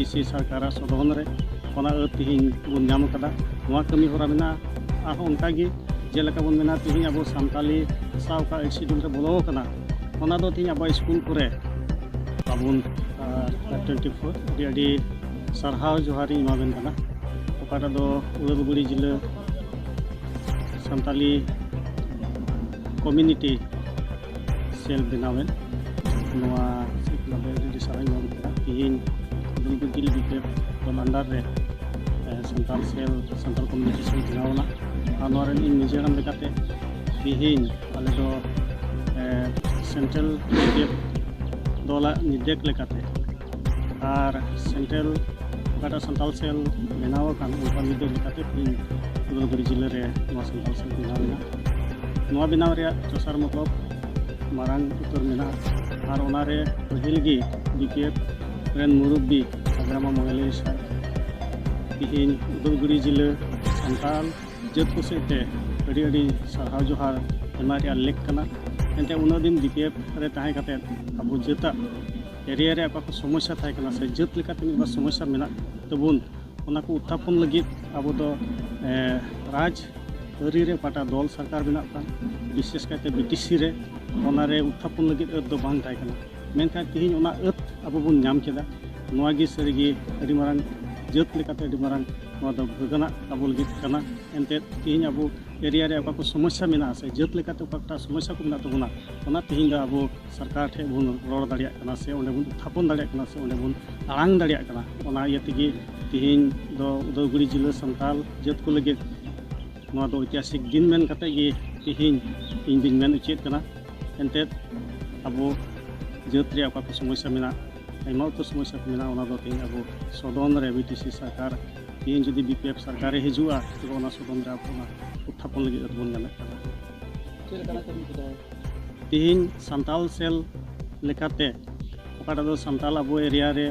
BTC सरकार सदन रे तीन बन नाम कदा कमी हरा मेना उनकागे जेलेका बन मेना तीन अब सानताली भाषा का एडशिड्यूल रे बोलो तीन अब स्कूल को बाबन 24 अड़ी सारहाव जोहारी इमाबेन कना ओकाटा दो उलगबुड़ी जिला सानताली कम्युनिटी सेल बनावेन नोआ सेल सारा इमाबेन तीन उलगबुड़ी जिला बीपीएफ कमांडर रे सानताल सेल सानताल कम्युनिटी सेल बनावना आनोर इन निजेराम लेकाते तीन आले दो सेंट्रल बीपीएफ दोला निर्देश लेकाते और सेंट्रल ओकाटा सानताल सेल बनाव कान उनका निर्देश लेकाते तीन उलगबुड़ी जिले रे नोआ सानताल सेल बनावना नोआ बनाव रे चोसार मतलब मारांग उतर मेना और ओनारे पहिलगी बीपीएफ रेन मुरुब्बी अग्रामा मंगली सर तीन उलगबुड़ी जिले सानताल जत को सेते अड़ी अड़ी सारहाव जोहार एमारिया लेक कना एंते उन दिन बीपीएफ रे ताहे काते अब जता एरिया रे आपको समस्या थाय कना से जत लेकाते मिबा समस्या मेना तबुन ओना को उत्थापन लगित अब दो राज अरी रे पाटा दल सरकार बिना का विशेष करते बीटीसी रे ओना रे उत्थापन लगित दो बांग थाय कना मेनखा तिहिन ओना अब बुन नाम केदा नोआ गे सरिगे अड़ी मारांग जत लेकाते अड़ी मारांग नोआ दो भगना अब लगित कना एंते तिहिन अब एरिया रे आपको समस्या मेना से जत लेकाते ओकाटा समस्या को मेना तबुना ओना तिहिन अब सरकार ठे बुन रोड दाड़िया कना से ओंडे बुन उत्थापन दाड़िया कना से ओंडे बुन आड़ांग दाड़िया कना ओना इया तिगी तिहिन दो उलगबुड़ी जिला सानताल जत को लगित नोआ दो ऐतिहासिक दिन मेन कते गे तिहिन इन दिन मेन उचित कना एंते अब जत रे आपको समस्या मेना आयमा तो समस्या को मेना ओना दो तिहिन अब सदन रे बीटीसी सरकार तीन जुदी बीपीएफ सरकार हिजुआ तो ओना सदन रे आपना उत्थापन लगी बन गाना तीन सानताल सेल लेकाते ओकाटा दो सानताल अब एरिया रे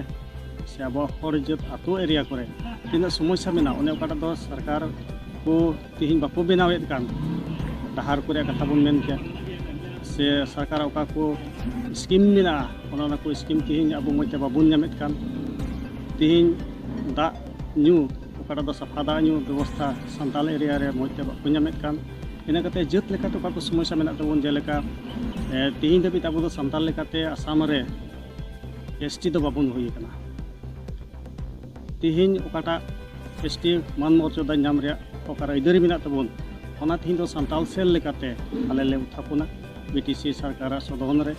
से अब हर जत आतो एरिया करे तीन समस्या मेना ओने ओकाटा दो सरकार को तीन बाको बनावेद कान डहार को कथा बन मेन के से सरकार ओका को स्कीम मेना ओना को स्कीम तीन अब मते बाबुन नामेद कान तीन दा न्यू ओकाटा दो साफा दा न्यू व्यवस्था सानताल एरिया रे मते बाको नामेद कान इना कते जत लेकाते ओका को समस्या मेना तबन जेलेका तीन दबित अब दो सानताल लेकाते आसाम रे एसटी दो बाबुन होई कना तीन ओकाटा एसटी मान मर्यादा नाम रे ओकारा इदारी मेना तबन ओना तीन दो सानताल सेल लेकाते आले ले उत्थापना बीटीसी सरकार सदन रे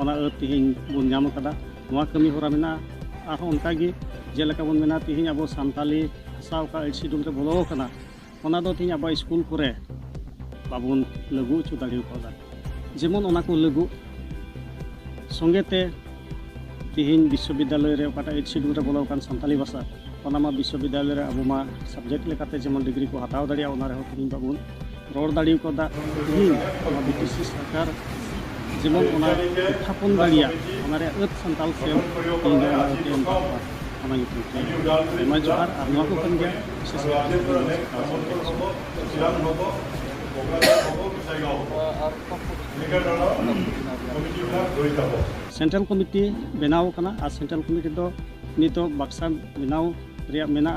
ओना तीन बन नाम कदा नोआ कमी हरा मेना आरो उनकागे जेलेका बन मेना तीन अब सानताली भाषा का एडशिड्यूल रे बोलो कना ओना दो तीन अब स्कूल को बाबुन लागू चु दाड़ी को जेमन ओना को लागू संगेते तीन विश्वविद्यालय रे ओकाटा एडशिड्यूल रे बोलो कान सानताली भाषा ओना मा विश्वविद्यालय रे अब मा सब्जेक्ट लेकाते जेमन डिग्री को हताव दाड़िया ओना रे तीन बाबुन रोड दाड़ी को दा तीन बीटीसी सरकार जेमन ओना उत्थापन दाड़िया ओना रे सानताल सेल तीन तीन ओना युतु एमा जोहार आर नोआ को कन गया सेंट्रल कमिटी बनाव कना आ सेंट्रल कमिटी दो नितो बक्सा बनाव रिया मेना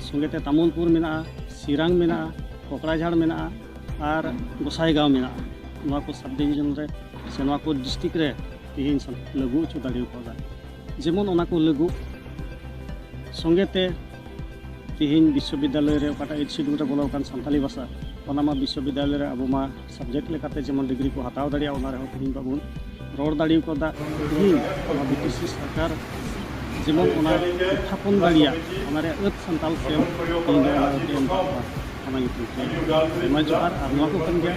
संगेते तामुलपुर मेना सिरांग मेना कोकड़ाझाड़ मेना और गोसाईगांव मेना नोआ को सब डिविजन रे से नोआ को डिस्ट्रिक्ट रे तीन लागू चु दाड़ी को जेमन ओना को लागू संगेते तीन विश्वविद्यालय रे ओकाटा एडशिड्यूल रे बोलो कान सानताली भाषा ओना मा विश्वविद्यालय रे अब मा सब्जेक्ट लेकाते जेमन डिग्री को हताव दाड़िया ओना रे तीन बाबुन रोड दाड़ी को दा तीन बीटीसी सरकार जेमन ओना उत्थापन दाड़िया ओना रे सानताल सेल तीन तीन ओना युतु एमा जोहार आर नोआ को कन गया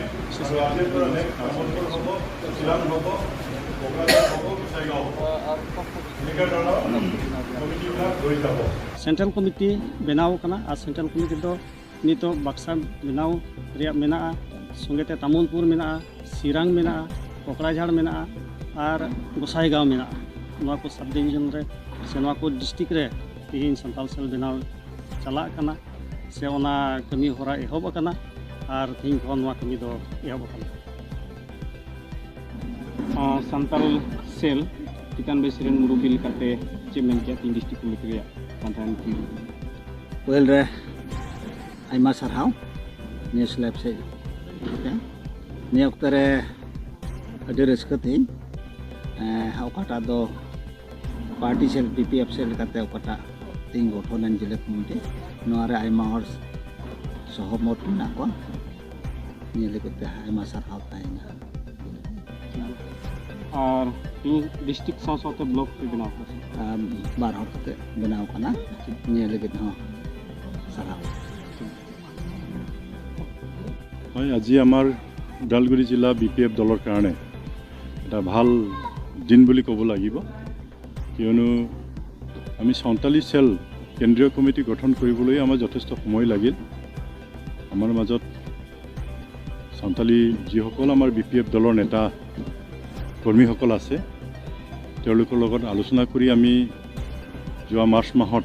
सेंट्रल कमिटी बनाव कना आ सेंट्रल कमिटी दो नितो बक्सा बनाव रिया मेना संगेते तामुलपुर मेना सिरांग मेना कोकड़ाझाड़ मेना और गोसाईगांव मेना नोआ को सब डिविजन रे से नोआ को डिस्ट्रिक्ट रे तीन सानताल सेल बनाव चला कना से ओना कमी हरा एहब कना और तीन को नोआ कमी दो एहब कना सानताल सेल चिकान बेसरेन मुरुबिल काते चेमेन के तीन डिस्ट्रिक्ट कमिटी रे Thank you. Well, I must have news lab say. Okay. Ni oktare ada resketing. Okata do party sel PPF sel kate okata ting gothonan jile community. Noare I mahor sohomot na ko. Ni lekete I must have taina. और district साथ block पे बनाओ बार होते बनाओ करना ये लेकिन हाँ सारा হয় আজি আমাৰ ওদালগুৰি জিলা বিপিএফ দলৰ কাৰণে এটা ভাল দিন বুলি ক'ব লাগিব কিয়নো আমি 47 সেল কেন্দ্ৰীয় কমিটি গঠন কৰিবলৈ আমাৰ যথেষ্ট সময় লাগিল আমাৰ মাজত সন্তালী যিসকল আমাৰ বিপিএফ দলৰ নেতা কৰ্মীসকল আছে তেওঁলোকৰ লগত আলোচনা কৰি আমি যোৱা মাৰ্চ মাহত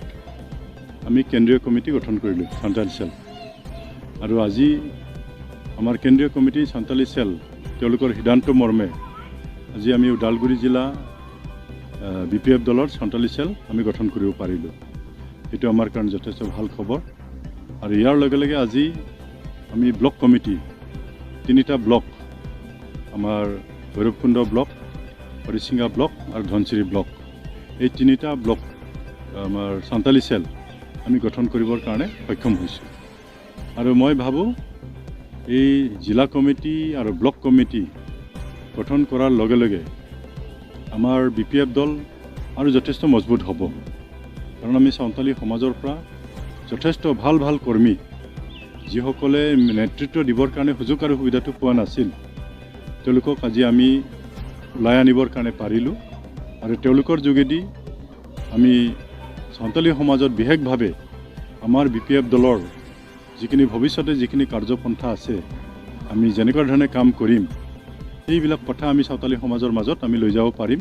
আমি কেন্দ্ৰীয় কমিটি গঠন কৰিলোঁ 47 সেল আৰু আজি আমাৰ কেন্দ্ৰীয় কমিটি 47 সেল তেওঁলোকৰ সিদ্ধান্ত মৰ্মে আজি আমি ওদালগুৰি জিলা বিপিএফ দলৰ 47 সেল আমি গঠন কৰিব পাৰিলোঁ এটো আমাৰ কাৰণে যথেষ্ট ভাল খবৰ আৰু ইয়াৰ লগে লগে আজি আমি ব্লক কমিটি তিনিটা ব্লক আমাৰ ভৈৰৱকুণ্ড ব্লক হৰিচিঙ্গা ব্লক আৰু ধনচিৰি ব্লক এই তিনিটা ব্লক আমাৰ 47 সেল আমি গঠন কৰিবৰ কাৰণে সক্ষম হৈছোঁ আৰু মই ভাবো এই জিলা কমিটি আৰু ব্লক কমিটি গঠন কৰাৰ লগে লগে আমাৰ বিপিএফ দল আৰু যথেষ্ট মজবুত হ'ব কাৰণ আমি সাঁওতালী সমাজৰ পৰা যথেষ্ট ভাল ভাল কৰ্মী যিসকলে নেতৃত্ব দিবৰ কাৰণে সুযোগ আৰু সুবিধাটো পোৱা নাছিল তেওঁলোকক আজি আমি ওলাই আনিবৰ কাৰণে পাৰিলোঁ আৰু তেওঁলোকৰ যোগেদি আমি সাঁওতালী সমাজত বিশেষভাৱে আমাৰ বিপিএফ দলৰ যিখিনি ভৱিষ্যতে যিখিনি কাৰ্যপন্থা আছে আমি যেনেকুৱা ধৰণে কাম কৰিম এইবিলাক কথা আমি সাঁওতালী সমাজৰ মাজত আমি লৈ যাব পাৰিম